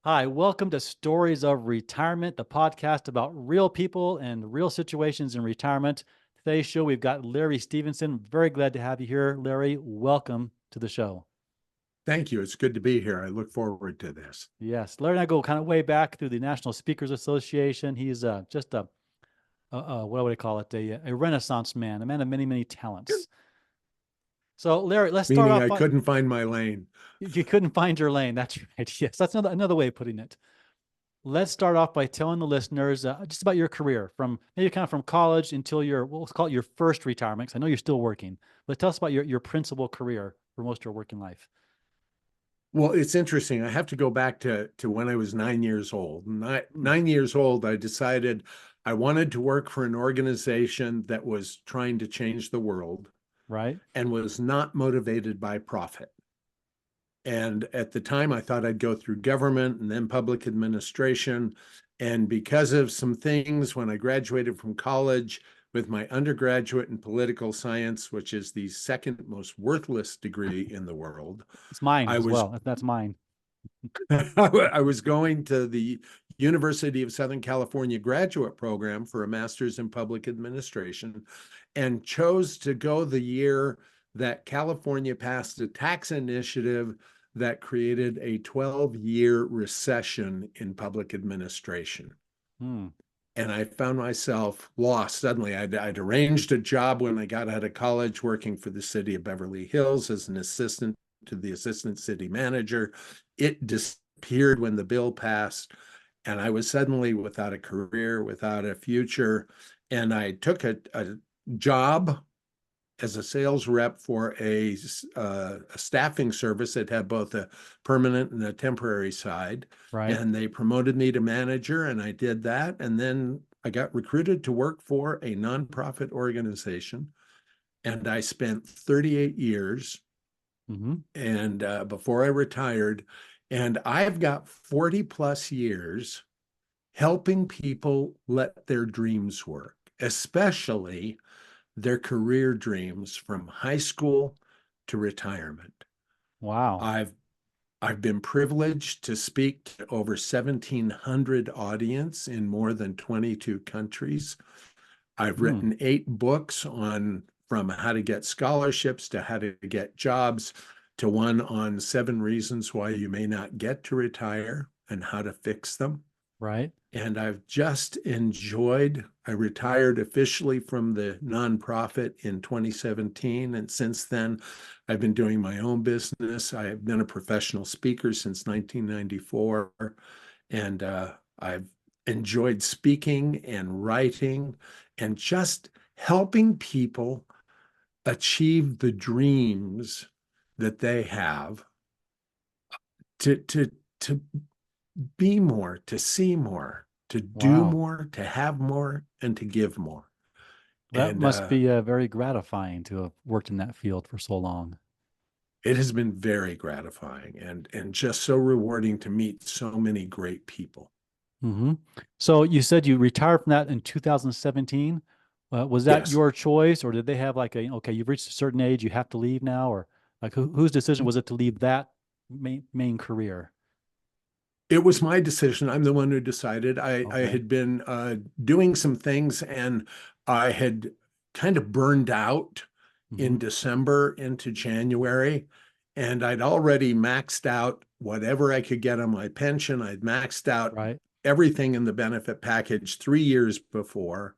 Hi, welcome to Stories of Retirement, the podcast about real people and real situations in retirement. Today's show, we've got Larry Stevenson. Very glad to have you here. Larry, welcome to the show. Thank you. It's good to be here. I look forward to this. Yes, Larry and I go kind of way back through the National Speakers Association. He's just what would I call it? A Renaissance man, a man of many, many talents. So, Larry, let's start Meaning off I by couldn't find my lane. you couldn't find your lane. That's right. Yes, that's another way of putting it. Let's start off by telling the listeners just about your career from maybe kind of from college until your, well, let's call it your first retirement, 'cause I know you're still working. But tell us about your principal career for most of your working life. Well, it's interesting. I have to go back to when I was 9 years old. Nine years old, I decided I wanted to work for an organization that was trying to change the world Right? and was not motivated by profit. And at the time, I thought I'd go through government and then public administration. And because of some things, when I graduated from college with my undergraduate in political science, which is the second most worthless degree in the world, It's mine I as was well. That's mine. I was going to the University of Southern California graduate program for a master's in public administration and chose to go the year that California passed a tax initiative that created a 12-year recession in public administration. Hmm. And I found myself lost suddenly. I'd arranged a job when I got out of college working for the city of Beverly Hills as an assistant to the assistant city manager. It disappeared when the bill passed, and I was suddenly without a career, without a future. And I took a job as a sales rep for a staffing service that had both a permanent and a temporary side. Right? And they promoted me to manager, and I did that. And then I got recruited to work for a nonprofit organization. And I spent 38 years Mm-hmm. and before I retired. And I've got 40 plus years helping people let their dreams work, especially their career dreams from high school to retirement. Wow. I've I've been privileged to speak to over 1,700 audience in more than 22 countries. I've Hmm. written 8 books on from how to get scholarships to how to get jobs to one on 7 reasons why you may not get to retire and how to fix them. Right? And I've just enjoyed. I retired officially from the nonprofit in 2017. And since then, I've been doing my own business. I have been a professional speaker since 1994. And I've enjoyed speaking and writing and just helping people achieve the dreams that they have to be more, to see more, to do Wow. more, to have more, and to give more. That And must be very gratifying to have worked in that field for so long. it has been very gratifying and just so rewarding to meet so many great people. Hmm. So you said you retired from that in 2017. Was that Yes. your choice, or did they have like okay, you've reached a certain age, you have to leave now, or like whose decision was it to leave that main career? It was my decision. I'm the one who decided. I Okay. had been doing some things and I had kind of burned out Hmm. in December into January. And I'd already maxed out whatever I could get on my pension. I'd maxed out Right. everything in the benefit package 3 years before.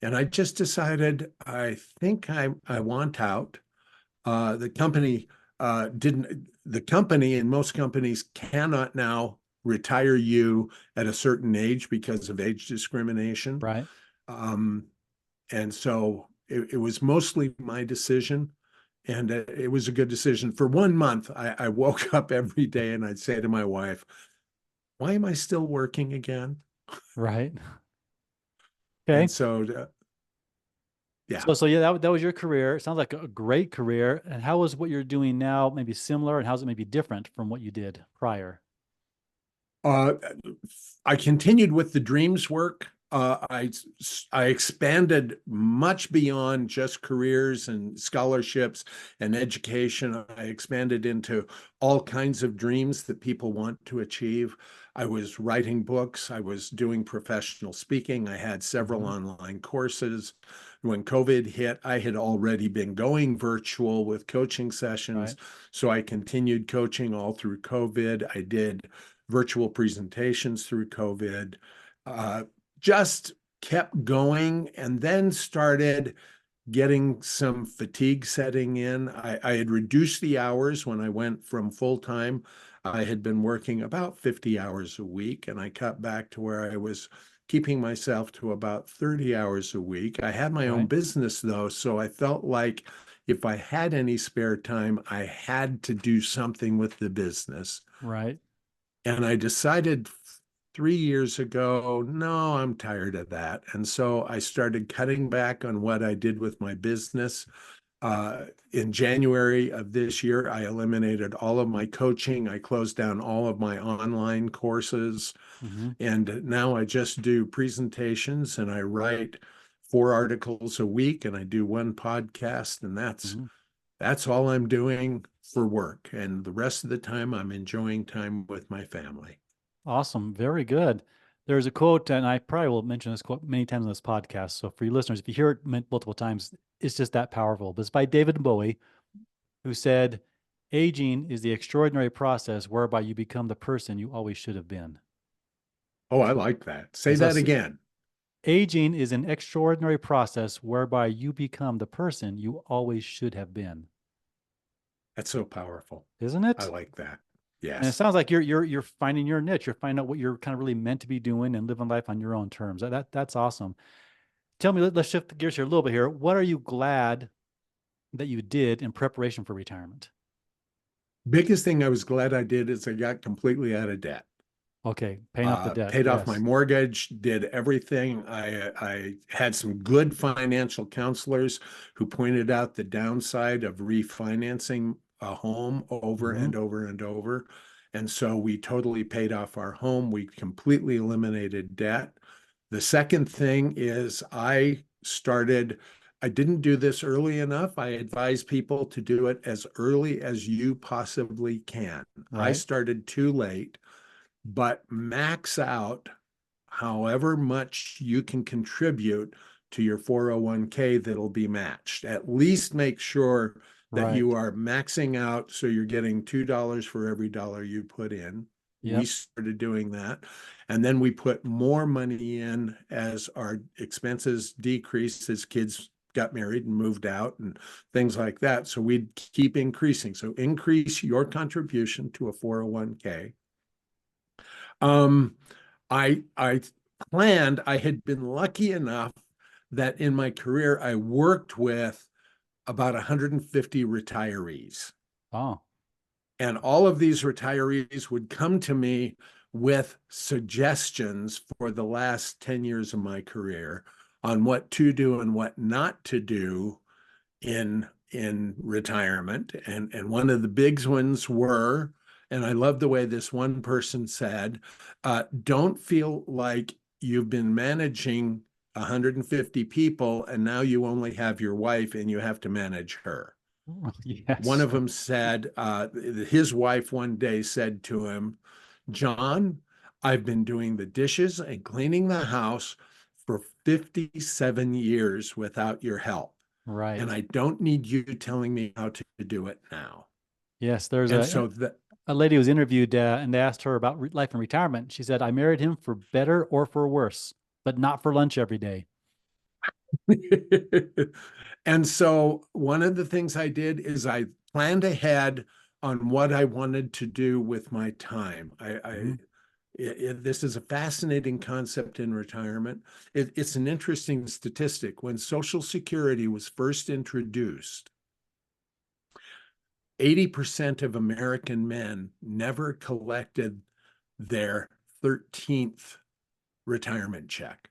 And I just decided I think I want out. The company didn't, the company and most companies cannot now retire you at a certain age because of age discrimination. Right. Um, and so it was mostly my decision. And it was a good decision. For 1 month, I woke up every day and I'd say to my wife, why am I still working again? Right. And Okay. so, yeah. So yeah, that was your career. It sounds like a great career. And how is what you're doing now maybe similar, and how's it maybe different from what you did prior? Uh, I continued with the dreams work. I expanded much beyond just careers and scholarships and education. I expanded into all kinds of dreams that people want to achieve. I was writing books. I was doing professional speaking. I had several Hmm. online courses. When COVID hit, I had already been going virtual with coaching sessions. Right. So I continued coaching all through COVID. I did virtual presentations through COVID. Uh, just kept going and then started getting some fatigue setting in. I had reduced the hours when I went from full time. I had been working about 50 hours a week, and I cut back to where I was keeping myself to about 30 hours a week. I had my own Right. business though, so I felt like if I had any spare time, I had to do something with the business. Right. And I decided 3 years ago, no, I'm tired of that. And so I started cutting back on what I did with my business. In January of this year, I eliminated all of my coaching. I closed down all of my online courses. Hmm. And now I just do presentations and I write 4 articles a week and I do one podcast. And Hmm. that's all I'm doing for work. And the rest of the time, I'm enjoying time with my family. Awesome. Very good. There's a quote, and I probably will mention this quote many times on this podcast. So for you listeners, if you hear it multiple times, it's just that powerful. But it's by David Bowie, who said, aging is the extraordinary process whereby you become the person you always should have been. Oh, I like that. Say And so that again. aging is an extraordinary process whereby you become the person you always should have been. That's so powerful. Isn't I it? like that. And it Yes. sounds like you're finding your niche. You're finding out what you're kind of really meant to be doing and living life on your own terms. That's awesome. Tell me, let's shift gears here a little bit here. What are you glad that you did in preparation for retirement? Biggest thing I was glad I did is I got completely out of debt. Okay, paying off the debt. Paid off my Yes. mortgage, did everything. I had some good financial counselors who pointed out the downside of refinancing a home over Hmm. and over and over. And so we totally paid off our home. We completely eliminated debt. The second thing is I didn't do this early enough. I advise people to do it as early as you possibly can. I Right. started too late, but max out however much you can contribute to your 401k that'll be matched. At least make sure that you Right. are maxing out so you're getting $2 for every dollar you put in. We Yep. started doing that. And then we put more money in as our expenses decreased as kids got married and moved out and things like that. So we'd keep increasing. So increase your contribution to a 401k. Um, I planned, I had been lucky enough that in my career I worked with about 150 retirees. Oh. And all of these retirees would come to me with suggestions for the last 10 years of my career on what to do and what not to do in retirement. And one of the big ones were, and I love the way this one person said, don't feel like you've been managing 150 people and now you only have your wife and you have to manage her. One Yes. of them said, his wife one day said to him, John, I've been doing the dishes and cleaning the house for 57 years without your help. And Right. I don't need you telling me how to do it now. Yes. There's And so that a lady who was interviewed, and they asked her about life and retirement. She said, "I married him for better or for worse, but not for lunch every day." and so one of the things I did is I planned ahead on what I wanted to do with my time. Hmm. This is a fascinating concept in retirement. It's an interesting statistic. When Social Security was first introduced, 80% of American men never collected their 13th retirement check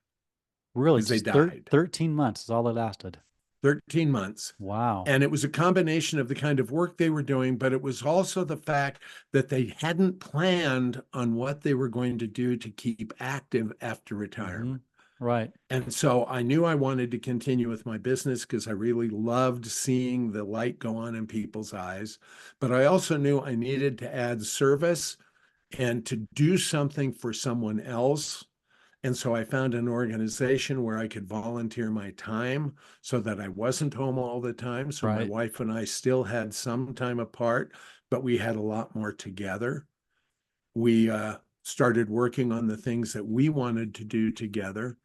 Really, because they just died. 13 months is all it lasted. 13 months. Wow. And it was a combination of the kind of work they were doing, but it was also the fact that they hadn't planned on what they were going to do to keep active after Hmm. retirement. Right. And so I knew I wanted to continue with my business because I really loved seeing the light go on in people's eyes. But I also knew I needed to add service and to do something for someone else. And so I found an organization where I could volunteer my time so that I wasn't home all the time. So my Right. wife and I still had some time apart, but we had a lot more together. We started working on the things that we wanted to do together.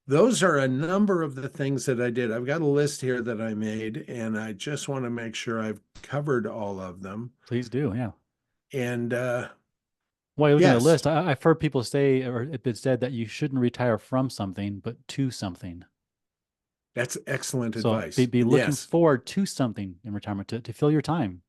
Those are a number of the things that I did. I've got a list here that I made, and I just want to make sure I've covered all of them. Please do. Yeah. And While you're looking at the yes, list, I've heard people say, or it's been said that you shouldn't retire from something, but to something. that's excellent So be, advice. be And looking yes, forward to something in retirement to fill your time.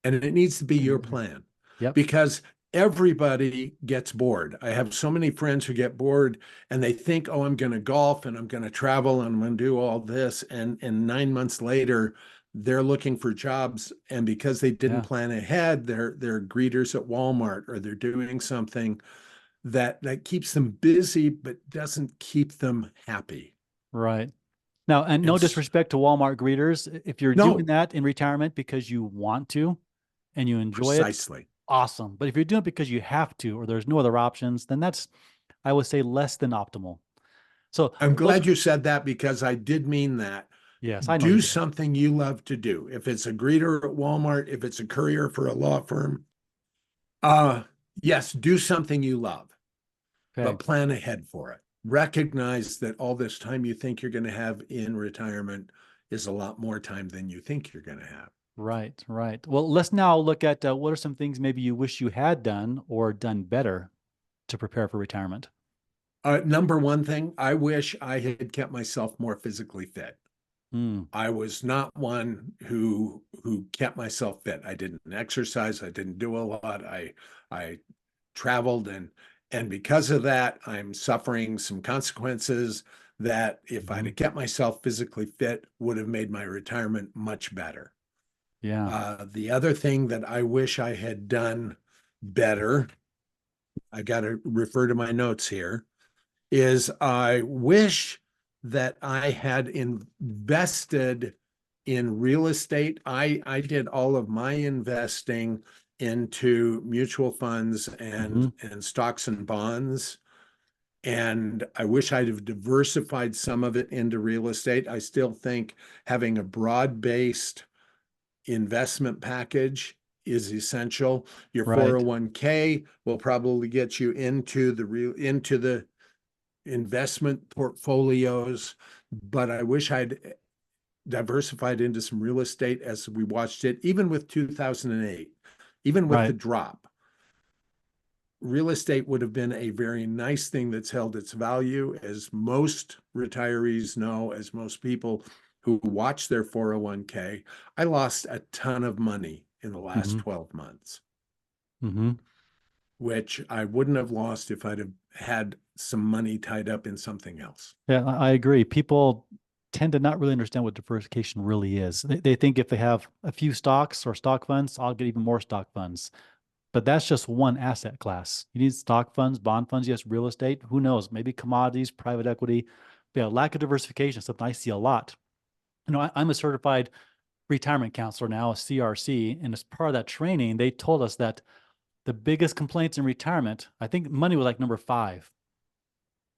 and it needs to be your Mhm. plan Yep. because everybody gets bored. I have so many friends who get bored and they think, oh, I'm going to golf and I'm going to travel and I'm going to do all this. And 9 months later, they're looking for jobs. And because they didn't Yeah. plan ahead, they're greeters at Walmart or they're doing something that keeps them busy but doesn't keep them happy. Right. Now, and no And disrespect to Walmart greeters, if you're doing no, that in retirement because you want to and you enjoy it, precisely. awesome. But if you're doing it because you have to or there's no other options, then that's, I would say, less than optimal. So I'm those, glad you said that because I did mean that. yes, I know you Do did. something you love to do. If it's a greeter at Walmart, if it's a courier for a law firm, uh, yes, do something you love, Okay. but plan ahead for it. Recognize that all this time you think you're going to have in retirement is a lot more time than you think you're going to have. Right, right. Well, let's now look at what are some things maybe you wish you had done or done better to prepare for retirement. Number one thing, I wish I had kept myself more physically fit. Hmm. I was not one who kept myself fit. I didn't exercise. I didn't do a lot. I traveled and because of that, I'm suffering some consequences that if I'd Hmm. have kept myself physically fit would have made my retirement much better. Yeah. The other thing that I wish I had done better, I got to refer to my notes here, is I wish that I had invested in real estate. I did all of my investing into mutual funds Hmm. and stocks and bonds. And I wish I'd have diversified some of it into real estate. I still think having a broad-based investment package is essential. Your Right. 401k will probably get you into the investment portfolios, but I wish I'd diversified into some real estate as we watched it, even with 2008, even with the Right. drop. Real estate would have been a very nice thing that's held its value, as most retirees know, as most people who watch their 401k. I lost a ton of money in the last Hmm. 12 months, Hmm. which I wouldn't have lost if I'd have had some money tied up in something else. Yeah, I agree. People tend to not really understand what diversification really is. They think if they have a few stocks or stock funds, I'll get even more stock funds. But that's just one asset class. You need stock funds, bond funds, yes, real estate. Who knows? Maybe commodities, private equity. But yeah, lack of diversification is something I see a lot. I'm a certified retirement counselor now, a CRC, and as part of that training, they told us that the biggest complaints in retirement, I think money was like number five,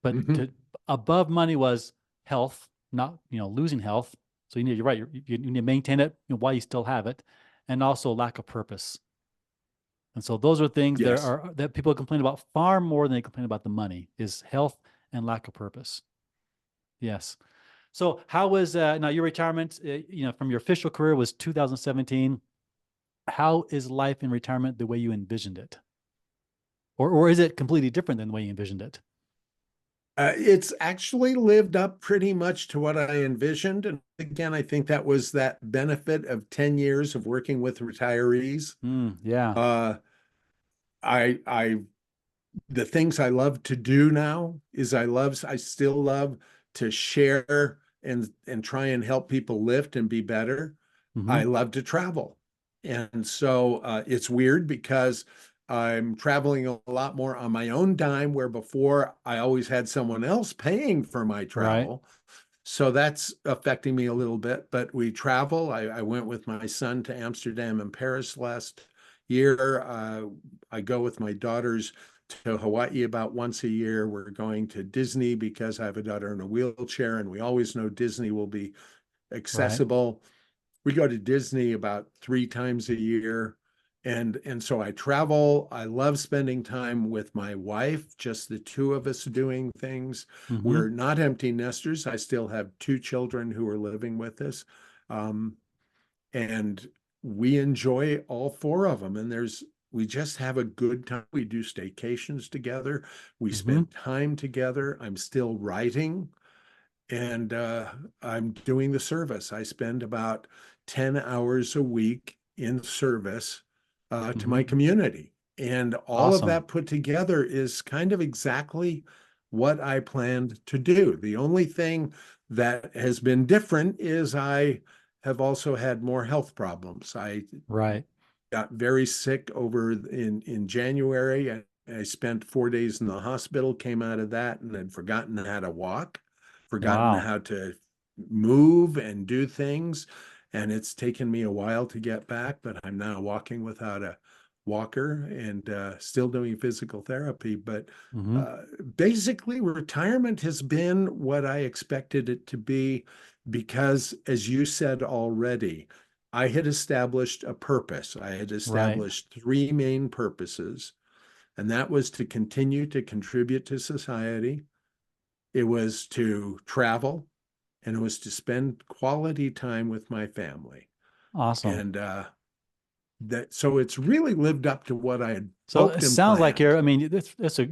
but Mhm. above money was health, not losing health. So you're right, you need to maintain it while you still have it, and also lack of purpose. And so those are things Yes. that people complain about far more than they complain about the money is health and lack of purpose. Yes. So how was now your retirement? From your official career was 2017. How is life in retirement the way you envisioned it, or is it completely different than the way you envisioned it? It's actually lived up pretty much to what I envisioned. And again, I think that was that benefit of 10 years of working with retirees. Yeah. Uh, I the things I love to do now is I still love to share and try and help people lift and be better. Hmm. I love to travel. And so it's weird because I'm traveling a lot more on my own dime, where before I always had someone else paying for my Right. travel. So that's affecting me a little bit, but we travel. I went with my son to Amsterdam and Paris last year. I go with my daughters to Hawaii about once a year. We're going to Disney because I have a daughter in a wheelchair, and we always know Disney will be Right. accessible. We go to Disney about 3 times a year. And so I travel. I love spending time with my wife, just the two of us doing things. Mm-hmm. We're not empty nesters. I still have 2 children who are living with us. Um, and we enjoy all 4 of them. And we just have a good time. We do staycations together. We Mm-hmm. spend time together. I'm still writing, and I'm doing the service. I spend about 10 hours a week in service to my Mm-hmm. community. And all of Awesome. that put together is kind of exactly what I planned to do. The only thing that has been different is I have also had more health problems. I Right. got very sick over in January. I spent 4 days in the hospital, came out of that, and had forgotten how to walk, forgotten Wow. how to move and do things. And it's taken me a while to get back, but I'm now walking without a walker and still doing physical therapy. But Mm-hmm. uh, basically, retirement has been what I expected it to be because, as you said already, I had established a purpose. I had Right. established 3 main purposes, and that was to continue to contribute to society. It was to travel, and it was to spend quality time with my family. Awesome. And that so it's really lived up to what I had So it hoped and sounds like planned. you're, I mean,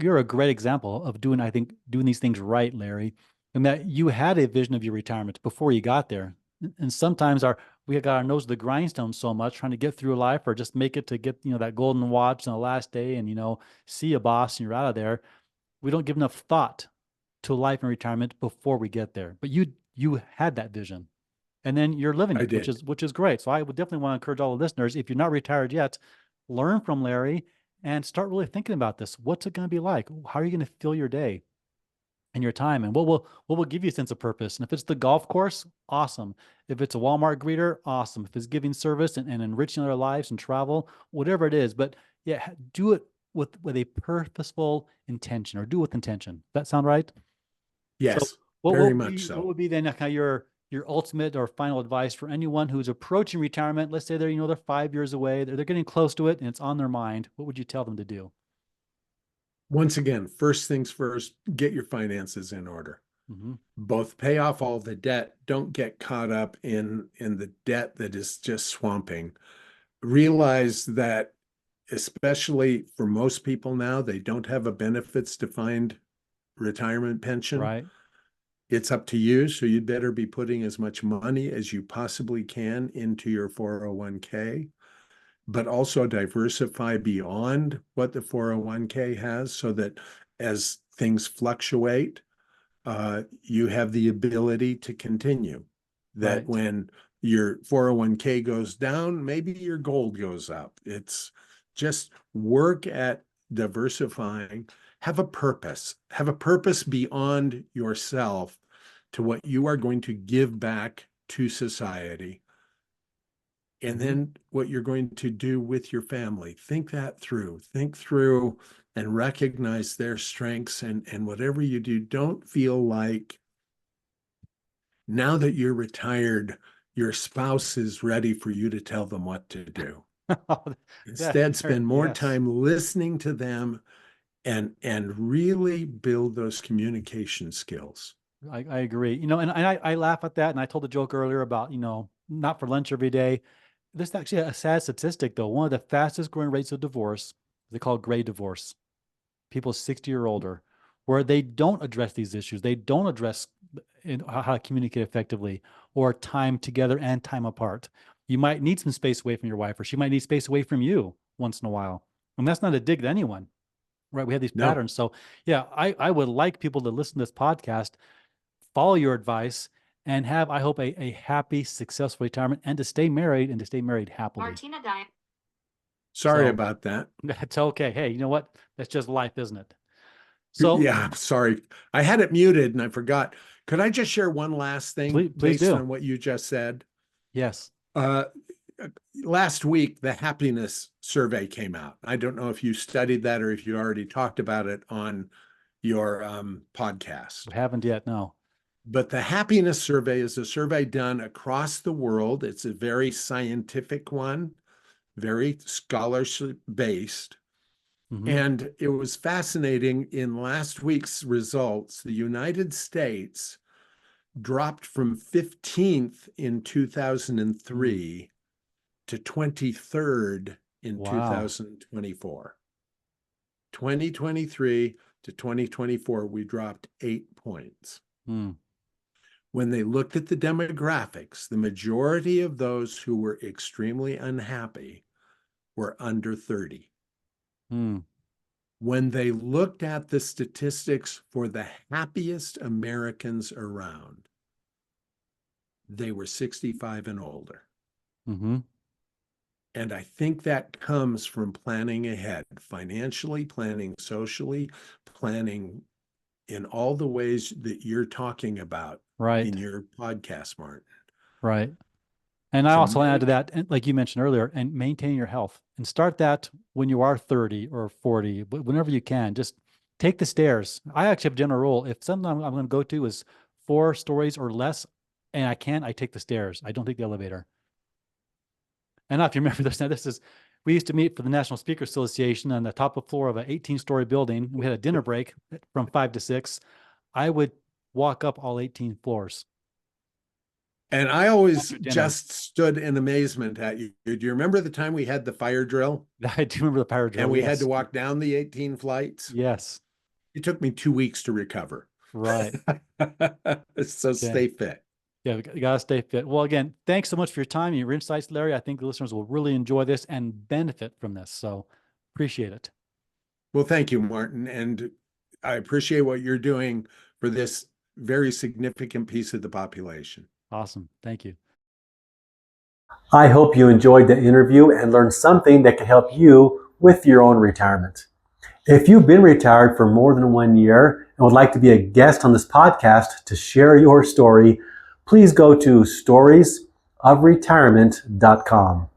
you're a great example of doing, I think, doing these things right, Larry, and that you had a vision of your retirement before you got there. And sometimes we got our nose to the grindstone so much trying to get through life or just make it to get, that golden watch on the last day and, see a boss and you're out of there. We don't give enough thought to life and retirement before we get there. But you had that vision and then you're living I it, which did. is great. So I would definitely want to encourage all the listeners, if you're not retired yet, learn from Larry and start really thinking about this. What's it going to be like? How are you going to fill your day and your time? And what will give you a sense of purpose? And if it's the golf course, awesome. If it's a Walmart greeter, awesome. If it's giving service and enriching their lives and travel, whatever it is. But yeah, do it with a purposeful intention or do it with intention. Does that sound right? So Yes, what very what would much be what so. would be then kind of your ultimate or final advice for anyone who's approaching retirement? Let's say they're 5 years away, they're getting close to it, and it's on their mind. What would you tell them to do? Once again, first things first, get your finances in order. Hmm. Both pay off all the debt. Don't get caught up in the debt that is just swamping. Realize that, especially for most people now, they don't have a benefits defined retirement pension. Right, It's up to you. So you'd better be putting as much money as you possibly can into your 401k, but also diversify beyond what the 401k has so that as things fluctuate, you have the ability to continue. That right. when your 401k goes down, maybe your gold goes up. It's just work at diversifying. Have a purpose beyond yourself to what you are going to give back to society. And Hmm. then what you're going to do with your family. Think that through. Think through and recognize their strengths, and whatever you do, don't feel like now that you're retired, your spouse is ready for you to tell them what to do. that, Instead, spend more yes. time listening to them and really build those communication skills. I agree. And I laugh at that. And I told a joke earlier about, not for lunch every day. This is actually a sad statistic, though. One of the fastest growing rates of divorce, they call it gray divorce, people 60 or older, where they don't address these issues. They don't address how to communicate effectively or time together and time apart. You might need some space away from your wife, or she might need space away from you once in a while. And that's not a dig at anyone, right? We have these No, patterns. So, yeah, I would like people to listen to this podcast, follow your advice, and have, I hope, a happy, successful retirement and to stay married happily. Martina Diane. Sorry So about that. that's okay. Hey, you know what? That's just life, isn't it? So Yeah, I'm sorry. I had it muted and I forgot. Could I just share one last thing please based do. on what you just said? Yes. Uh, Last week, the happiness survey came out. I don't know if you studied that or if you already talked about it on your podcast. We haven't yet. No. But the happiness survey is a survey done across the world. It's a very scientific one, very scholarship based. Mm-hmm. And it was fascinating. In last week's results, the United States dropped from 15th in Mm. 2003 to 23rd in Wow. 2024. 2023 to 2024, we dropped 8 points. Mm. When they looked at the demographics, the majority of those who were extremely unhappy were under 30. Mm. When they looked at the statistics for the happiest Americans around, they were 65 and older. Mm-hmm. And I think that comes from planning ahead, financially, planning socially, planning in all the ways that you're talking about in Right. your podcast, Martin, Right. And I to also add to make. that, and like you mentioned earlier, and maintain your health and start that when you are 30 or 40, whenever you can. Just take the stairs. I actually have a general rule. If something I'm going to go to is 4 stories or less, and I can, I take the stairs. I don't take the elevator. And now, if you remember this, now this is, we used to meet for the National Speakers Association on the top of floor of an 18-story building. We had a dinner break from 5 to 6. I would walk up all 18 floors And I always after dinner. just stood in amazement at you. Do you remember the time we had the fire drill I do remember the power and drill. we had to Yes. walk down the 18 flights? Yes. It took me 2 weeks to recover. Right. So Okay. stay fit. Yeah, we gotta stay fit. Well, again, thanks so much for your time and your insights, Larry. I think the listeners will really enjoy this and benefit from this. So appreciate it. Well, thank you, Martin. And I appreciate what you're doing for this very significant piece of the population. Awesome. Thank you. I hope you enjoyed the interview and learned something that can help you with your own retirement. If you've been retired for more than 1 year and would like to be a guest on this podcast to share your story, please go to storiesofretirement.com.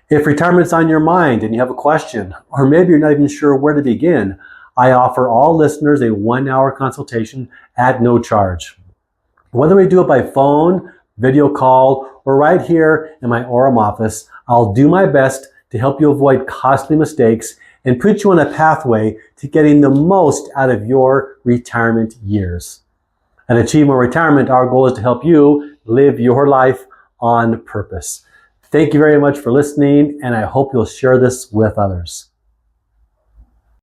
If retirement's on your mind and you have a question, or maybe you're not even sure where to begin, I offer all listeners a 1 hour consultation at no charge. Whether we do it by phone, video call, or right here in my Orem office, I'll do my best to help you avoid costly mistakes and put you on a pathway to getting the most out of your retirement years. At Achieve More Retirement, our goal is to help you live your life on purpose. Thank you very much for listening, and I hope you'll share this with others.